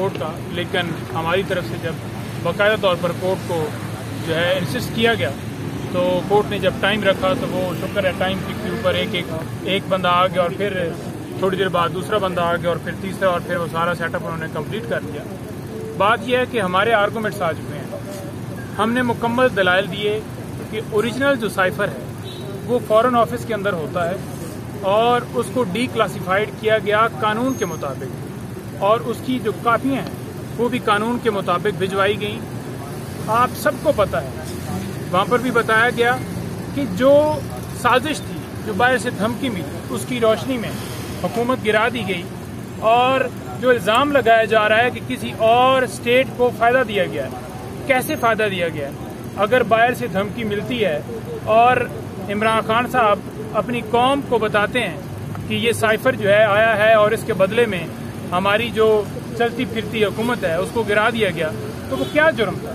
Court کا، لیکن ہماری طرف سے جب باقاعدہ طور پر کورٹ کو جو ہے انسسٹ کیا گیا تو کورٹ نے جب ٹائم رکھا تو وہ شکر ہے ٹائم کے اوپر ایک بندہ آ گیا اور پھر تھوڑی دیر بعد دوسرا بندہ آ گیا اور پھر تیسرا، اور پھر وہ سارا سیٹ اپ انہوں نے کمپلیٹ کر دیا۔ بات یہ ہے کہ ہمارے آرگومنٹس آ چکے ہیں، ہم نے مکمل دلائل دیے کہ اوریجنل جو سائفر ہے وہ فارن آفس کے اندر ہوتا ہے اور اس کو ڈی کلاسیفائڈ کیا گیا قانون کے مطابق، اور اس کی جو کاپیاں ہیں وہ بھی قانون کے مطابق بھجوائی گئیں۔ آپ سب کو پتہ ہے، وہاں پر بھی بتایا گیا کہ جو سازش تھی، جو باہر سے دھمکی ملی، اس کی روشنی میں حکومت گرا دی گئی، اور جو الزام لگایا جا رہا ہے کہ کسی اور اسٹیٹ کو فائدہ دیا گیا ہے۔ کیسے فائدہ دیا گیا ہے؟ اگر باہر سے دھمکی ملتی ہے اور عمران خان صاحب اپنی قوم کو بتاتے ہیں کہ یہ سائفر جو ہے آیا ہے اور اس کے بدلے میں ہماری جو چلتی پھرتی حکومت ہے اس کو گرا دیا گیا، تو وہ کیا جرم تھا؟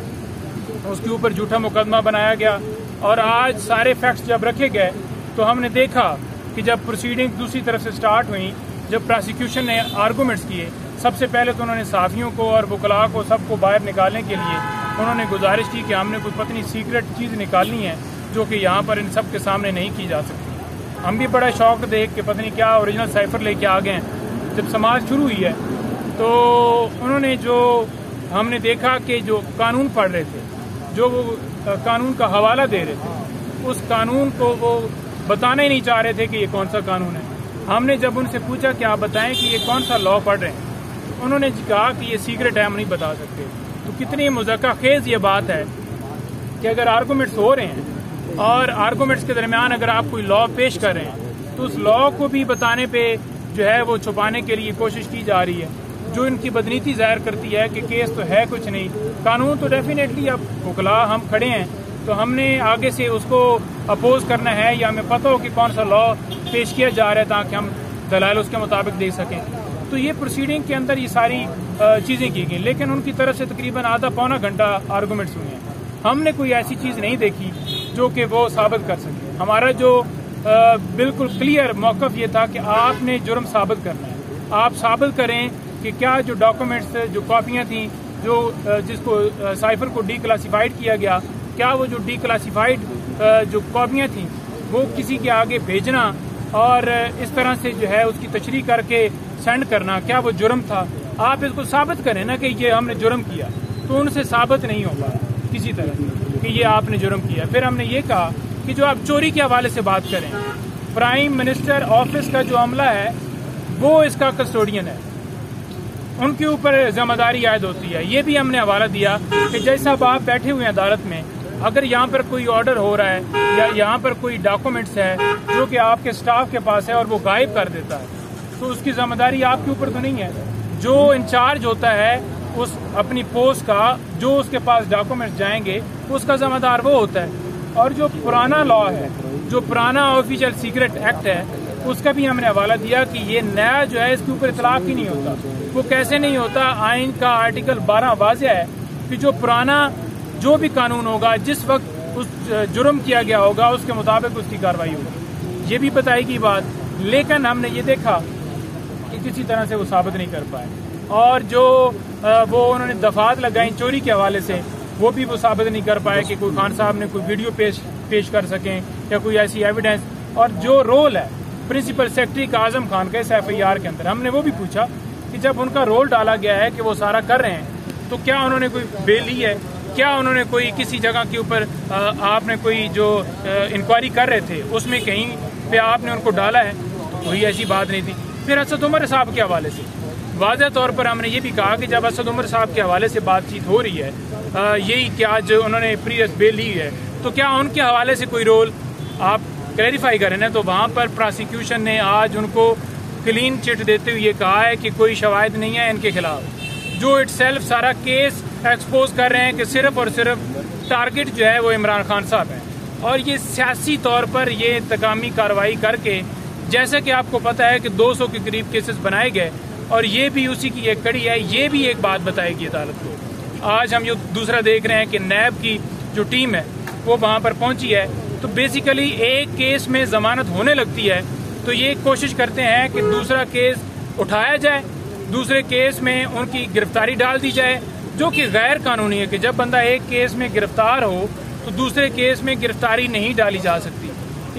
اس کے اوپر جھوٹا مقدمہ بنایا گیا، اور آج سارے فیکٹس جب رکھے گئے تو ہم نے دیکھا کہ جب پروسیڈنگ دوسری طرف سے سٹارٹ ہوئیں، جب پروسیکیوشن نے آرگومنٹس کیے، سب سے پہلے تو انہوں نے صحافیوں کو اور وکلاء کو سب کو باہر نکالنے کے لیے انہوں نے گزارش کی کہ ہم نے کوئی پتنی سیکرٹ چیز نکالنی ہے جو کہ یہاں پر ان سب کے سامنے نہیں کی جا سکتی۔ ہم بھی بڑا شوق دیکھ کہ پتہ نہیں کیا اوریجنل سائفر لے کے آ گئے ہیں۔ جب سماج شروع ہوئی ہے تو انہوں نے جو ہم نے دیکھا کہ جو قانون پڑھ رہے تھے، جو وہ قانون کا حوالہ دے رہے تھے، اس قانون کو وہ بتانا ہی نہیں چاہ رہے تھے کہ یہ کون سا قانون ہے۔ ہم نے جب ان سے پوچھا کہ آپ بتائیں کہ یہ کون سا لا پڑھ رہے ہیں، انہوں نے کہا کہ یہ سیکرٹ ہے، ہم نہیں بتا سکتے۔ تو کتنی مذاکرہ خیز یہ بات ہے کہ اگر آرگومنٹس ہو رہے ہیں اور آرگومنٹس کے درمیان اگر آپ کوئی لا پیش کر رہے ہیں تو اس لا کو بھی بتانے پہ جو ہے وہ چھپانے کے لیے کوشش کی جا رہی ہے، جو ان کی بدنیتی ظاہر کرتی ہے کہ کیس تو ہے کچھ نہیں، قانون تو ڈیفینیٹلی اب وکلاء ہم کھڑے ہیں تو ہم نے آگے سے اس کو اپوز کرنا ہے یا ہمیں پتہ ہو کہ کون سا لا پیش کیا جا رہا ہے تاکہ ہم دلائل اس کے مطابق دے سکیں۔ تو یہ پروسیڈنگ کے اندر یہ ساری چیزیں کی گئیں، لیکن ان کی طرف سے تقریباً آدھا پونا گھنٹہ آرگومنٹس ہوئے ہیں۔ ہم نے کوئی ایسی چیز نہیں دیکھی جو کہ وہ ثابت کر سکے۔ ہمارا جو بالکل کلیئر موقف یہ تھا کہ آپ نے جرم ثابت کرنا ہے، آپ ثابت کریں کہ کیا جو ڈاکومنٹس جو کاپیاں تھیں جو جس کو سائفر کو ڈی کلاسیفائڈ کیا گیا، کیا وہ جو ڈی کلاسیفائڈ جو کاپیاں تھیں وہ کسی کے آگے بھیجنا اور اس طرح سے جو ہے اس کی تشریح کر کے سینڈ کرنا، کیا وہ جرم تھا؟ آپ اس کو ثابت کریں نا کہ یہ ہم نے جرم کیا، تو ان سے ثابت نہیں ہوگا کسی طرح کہ یہ آپ نے جرم کیا۔ پھر ہم نے یہ کہا کہ جو آپ چوری کے حوالے سے بات کریں، پرائم منسٹر آفس کا جو عملہ ہے وہ اس کا کسٹوڈین ہے، ان کے اوپر ذمہ داری عائد ہوتی ہے۔ یہ بھی ہم نے حوالہ دیا کہ جیسا آپ بیٹھے ہوئے ہیں عدالت میں، اگر یہاں پر کوئی آرڈر ہو رہا ہے یا یہاں پر کوئی ڈاکومنٹس ہے جو کہ آپ کے سٹاف کے پاس ہے اور وہ غائب کر دیتا ہے تو اس کی ذمہ داری آپ کے اوپر تو نہیں ہے۔ جو انچارج ہوتا ہے اس اپنی پوسٹ کا، جو اس کے پاس ڈاکومنٹس جائیں گے اس کا ذمہ دار وہ ہوتا ہے۔ اور جو پرانا لا ہے، جو پرانا آفیشیل سیکرٹ ایکٹ ہے، اس کا بھی ہم نے حوالہ دیا کہ یہ نیا جو ہے اس کے اوپر اطلاق ہی نہیں ہوتا۔ وہ کیسے نہیں ہوتا؟ آئین کا آرٹیکل 12 واضح ہے کہ جو پرانا جو بھی قانون ہوگا، جس وقت اس جرم کیا گیا ہوگا اس کے مطابق اس کی کارروائی ہوگی۔ یہ بھی بتائی گئی بات، لیکن ہم نے یہ دیکھا کہ کسی طرح سے وہ ثابت نہیں کر پائے، اور جو وہ انہوں نے دفعات لگائیں چوری کے حوالے سے وہ بھی وہ ثابت نہیں کر پائے کہ کوئی خان صاحب نے کوئی ویڈیو پیش کر سکیں یا کوئی ایسی ایویڈنس۔ اور جو رول ہے پرنسپل سیکرٹری کا اعظم خان کا اس FIR کے اندر، ہم نے وہ بھی پوچھا کہ جب ان کا رول ڈالا گیا ہے کہ وہ سارا کر رہے ہیں تو کیا انہوں نے کوئی بیل لی ہے؟ کیا انہوں نے کوئی کسی جگہ کے اوپر آپ نے کوئی جو انکوائری کر رہے تھے اس میں کہیں پہ آپ نے ان کو ڈالا ہے؟ کوئی ایسی بات نہیں تھی۔ پھر اسد عمر صاحب کے حوالے سے واضح طور پر ہم نے یہ بھی کہا کہ جب اسد عمر صاحب کے حوالے سے بات چیت ہو رہی ہے، یہی کہ آج انہوں نے پریویس بیل لی ہے، تو کیا ان کے حوالے سے کوئی رول آپ کلیریفائی کریں نا؟ تو وہاں پر پراسیکیوشن نے آج ان کو کلین چٹ دیتے ہوئے یہ کہا ہے کہ کوئی شواہد نہیں ہے ان کے خلاف، جو اٹ سیلف سارا کیس ایکسپوز کر رہے ہیں کہ صرف اور صرف ٹارگٹ جو ہے وہ عمران خان صاحب ہیں۔ اور یہ سیاسی طور پر یہ انتقامی کارروائی کر کے، جیسا کہ آپ کو پتہ ہے کہ 200 کے قریب کیسز بنائے گئے، اور یہ بھی اسی کی ایک کڑی ہے۔ یہ بھی ایک بات بتائے گی عدالت کو۔ آج ہم یہ دوسرا دیکھ رہے ہیں کہ نیب کی جو ٹیم ہے وہ وہاں پر پہنچی ہے، تو بیسیکلی ایک کیس میں ضمانت ہونے لگتی ہے تو یہ کوشش کرتے ہیں کہ دوسرا کیس اٹھایا جائے دوسرے کیس میں ان کی گرفتاری ڈال دی جائے، جو کہ غیر قانونی ہے کہ جب بندہ ایک کیس میں گرفتار ہو تو دوسرے کیس میں گرفتاری نہیں ڈالی جا سکتی۔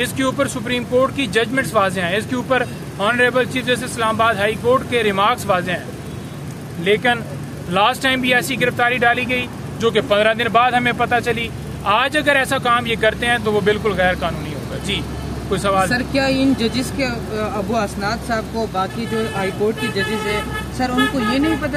اس کے اوپر سپریم کورٹ کی ججمنٹس واضح ہیں، اس کے اوپر آنریبل چیف جسٹس اسلام آباد ہائی کورٹ کے ریمارکس واضح ہیں، لیکن لاسٹ ٹائم بھی ایسی گرفتاری ڈالی گئی جو کہ 15 دن بعد ہمیں پتہ چلی۔ آج اگر ایسا کام یہ کرتے ہیں تو وہ بالکل غیر قانونی ہوگا۔ جی کوئی سوال؟ سر کیا ان ججز کے ابو اسناد صاحب کو باقی جو ہائی کورٹ کی ججز ہے سر ان کو یہ نہیں پتہ